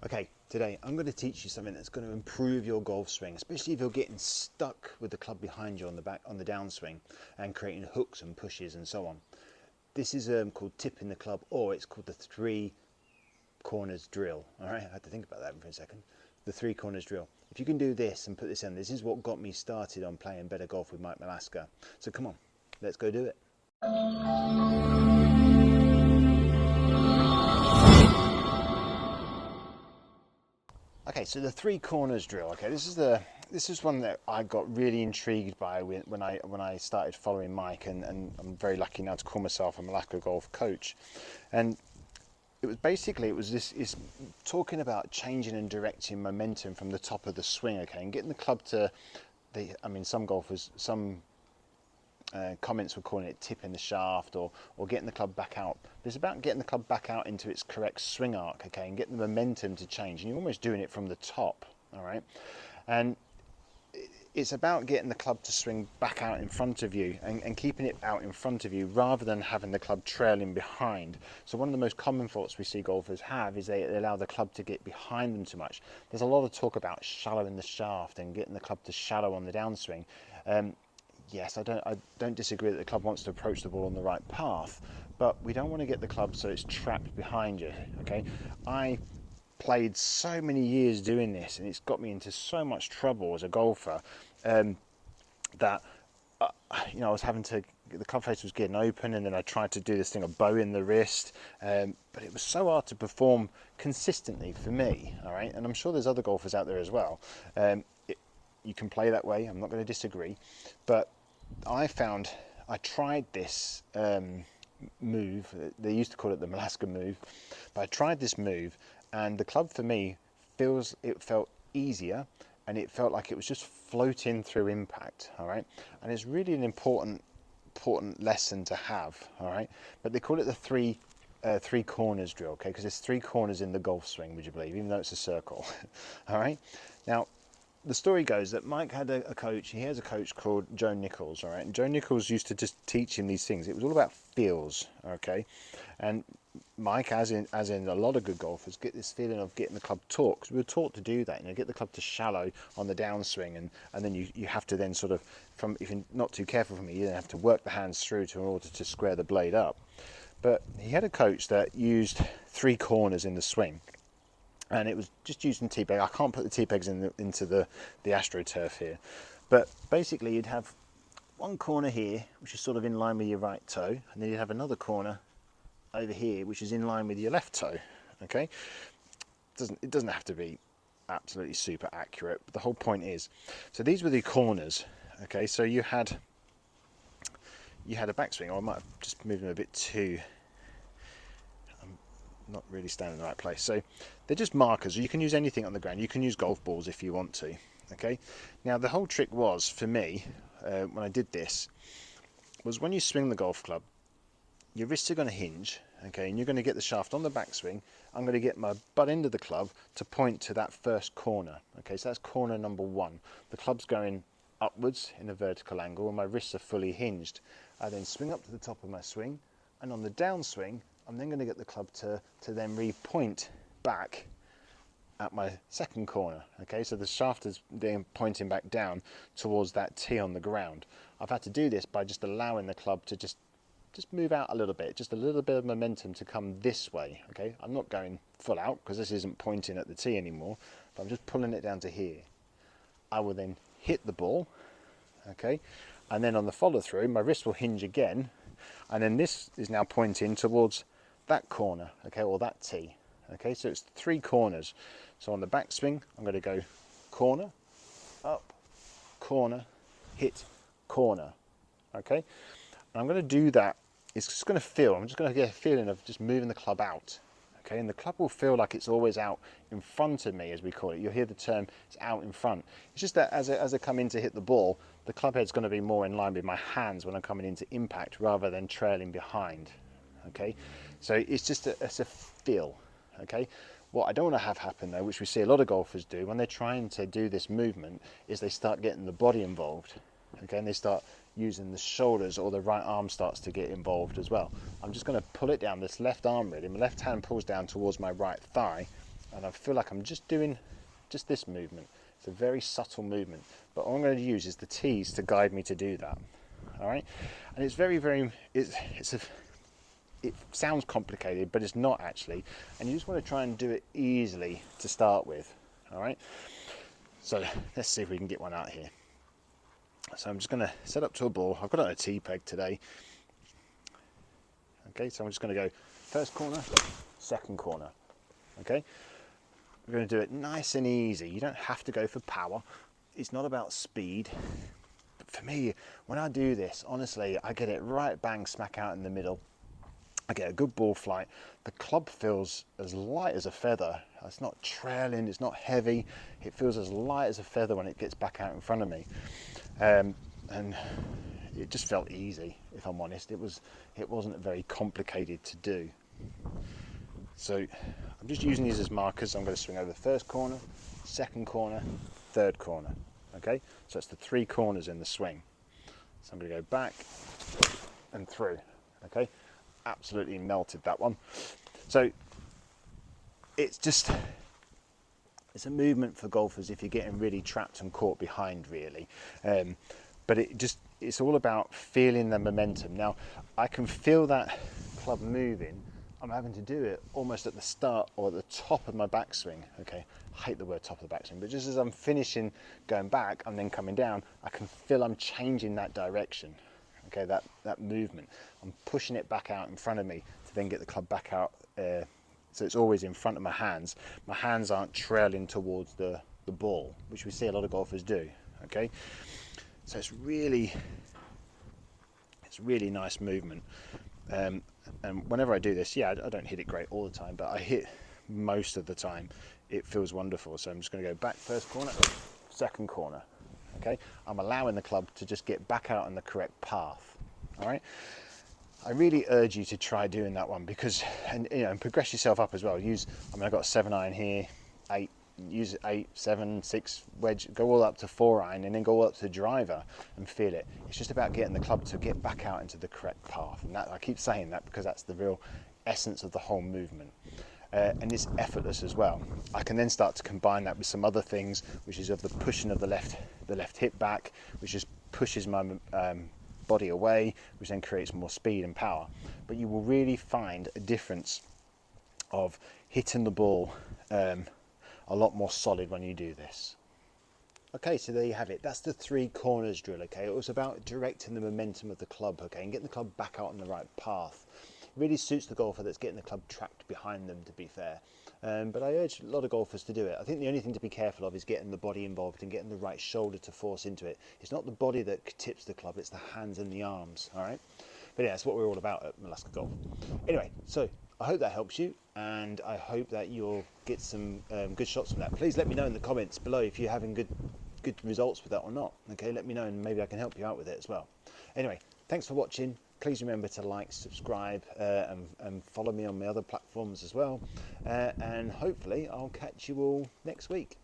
Okay, today I'm going to teach you something that's going to improve your golf swing, especially if you're getting stuck with the club behind you on the downswing and creating hooks and pushes and so on. This is called tipping the club, or it's called the three corners drill. All right, I had to think about that for a second. The three corners drill. If you can do this and put this in, this is what got me started on playing better golf with Mike Malaska. So come on, let's go do it. Okay, so the three corners drill. Okay, this is one that I got really intrigued by when I started following Mike, and I'm very lucky now to call myself a Malaska Golf Coach. And it was is talking about changing and directing momentum from the top of the swing, okay, and getting the club to some golfers, comments were calling it tipping the shaft or getting the club back out. But it's about getting the club back out into its correct swing arc, okay, and getting the momentum to change. And you're almost doing it from the top, all right? And it's about getting the club to swing back out in front of you and keeping it out in front of you rather than having the club trailing behind. So one of the most common faults we see golfers have is they allow the club to get behind them too much. There's a lot of talk about shallowing the shaft and getting the club to shallow on the downswing. Yes, I don't disagree that the club wants to approach the ball on the right path, but we don't want to get the club so it's trapped behind you, okay? I played so many years doing this, and it's got me into so much trouble as a golfer that I was having to, the club face was getting open, and then I tried to do this thing of bowing the wrist, but it was so hard to perform consistently for me, all right? And I'm sure there's other golfers out there as well. You can play that way, I'm not going to disagree, but I tried this move. They used to call it the Malaska move, but I tried this move, and the club for me felt easier, and it felt like it was just floating through impact. All right, and it's really an important lesson to have. All right, but they call it the three corners drill, okay? Because there's three corners in the golf swing, would you believe, even though it's a circle. All right, now. The story goes that Mike had a coach. He has a coach called Joe Nichols, all right? And Joe Nichols used to just teach him these things. It was all about feels, okay? And Mike, as in a lot of good golfers, get this feeling of getting the club taut, because we were taught to do that, get the club to shallow on the downswing, and then you have to then sort of, if you're not too careful from it, you then have to work the hands through in order to square the blade up. But he had a coach that used three corners in the swing. And it was just using tee peg. I can't put the tee pegs into the AstroTurf here, but basically you'd have one corner here, which is sort of in line with your right toe, and then you'd have another corner over here, which is in line with your left toe. Okay, it doesn't have to be absolutely super accurate, but the whole point is, so these were the corners. Okay, so you had a backswing, or I might have just moved them a bit too. Not really standing in the right place. So they're just markers. You can use anything on the ground. You can use golf balls if you want to. Okay. Now the whole trick was, for me, when I did this, was when you swing the golf club, your wrists are going to hinge. Okay, and you're going to get the shaft on the backswing. I'm going to get my butt end of the club to point to that first corner. Okay, so that's corner number one. The club's going upwards in a vertical angle, and my wrists are fully hinged. I then swing up to the top of my swing, and on the downswing, I'm then going to get the club to then re-point back at my second corner. Okay, so the shaft is then pointing back down towards that tee on the ground. I've had to do this by just allowing the club to just move out a little bit, just a little bit of momentum to come this way. Okay, I'm not going full out because this isn't pointing at the tee anymore, but I'm just pulling it down to here. I will then hit the ball, okay, and then on the follow through, my wrist will hinge again, and then this is now pointing towards that corner, okay, or that tee. Okay, so it's three corners. So on the backswing, I'm going to go corner, up, corner, hit, corner. Okay, and I'm going to do that. It's just going to feel, I'm just going to get a feeling of just moving the club out. Okay, and the club will feel like it's always out in front of me, as we call it. You'll hear the term, it's out in front. It's just that as I come in to hit the ball, the club head's going to be more in line with my hands when I'm coming into impact rather than trailing behind. Okay, so it's just it's a feel. Okay, what I don't want to have happen though, which we see a lot of golfers do when they're trying to do this movement, is they start getting the body involved. Okay, and they start using the shoulders, or the right arm starts to get involved as well. I'm just going to pull it down, this left arm really, my left hand pulls down towards my right thigh, and I feel like I'm just doing just this movement. It's a very subtle movement, but all I'm going to use is the tees to guide me to do that. All right, and it's it sounds complicated, but it's not actually, and you just want to try and do it easily to start with. All right, so let's see if we can get one out here. So I'm just going to set up to a ball. I've got it on a tee peg today. Okay, so I'm just going to go first corner, second corner. Okay, we're going to do it nice and easy. You don't have to go for power. It's not about speed. But for me, when I do this, honestly, I get it right bang smack out in the middle. I get a good ball flight. The club feels as light as a feather. It's not trailing, it's not heavy. It feels as light as a feather when it gets back out in front of me. And it just felt easy, if I'm honest. It wasn't very complicated to do. So I'm just using these as markers. I'm going to swing over the first corner, second corner, third corner. Okay, so that's the 3 corners in the swing. So I'm going to go back and through. Okay, absolutely melted that one. So it's a movement for golfers if you're getting really trapped and caught behind, really. But it's all about feeling the momentum. Now, I can feel that club moving. I'm having to do it almost at the start or at the top of my backswing. Okay, I hate the word top of the backswing, but just as I'm finishing going back and then coming down, I can feel I'm changing that direction. Okay, that movement. I'm pushing it back out in front of me to then get the club back out. So it's always in front of my hands. My hands aren't trailing towards the ball, which we see a lot of golfers do. Okay, so it's really nice movement. And whenever I do this, yeah, I don't hit it great all the time, but I hit most of the time. It feels wonderful. So I'm just going to go back first corner, second corner. Okay, I'm allowing the club to just get back out on the correct path. All right, I really urge you to try doing that one because, and progress yourself up as well. I've got a 7 iron here, 8. Use 8, 7, 6 wedge, go all up to 4 iron, and then go all up to the driver and feel it. It's just about getting the club to get back out into the correct path, and I keep saying that because that's the real essence of the whole movement. And it's effortless as well. I can then start to combine that with some other things, which is of the pushing of the left hip back, which just pushes my body away, which then creates more speed and power. But you will really find a difference of hitting the ball a lot more solid when you do this. Okay, so there you have it. That's the 3 corners drill. Okay, it was about directing the momentum of the club. Okay, and getting the club back out on the right path. It really suits the golfer that's getting the club trapped behind them, to be fair. But I urge a lot of golfers to do it. I think the only thing to be careful of is getting the body involved and getting the right shoulder to force into it. It's not the body that tips the club, it's the hands and the arms. All right, but yeah, that's what we're all about at Malaska Golf. Anyway, so I hope that helps you, and I hope that you'll get some good shots from that. Please let me know in the comments below if you're having good results with that or not. Okay, let me know and maybe I can help you out with it as well. Anyway, thanks for watching. Please remember to like, subscribe, and follow me on my other platforms as well. And hopefully I'll catch you all next week.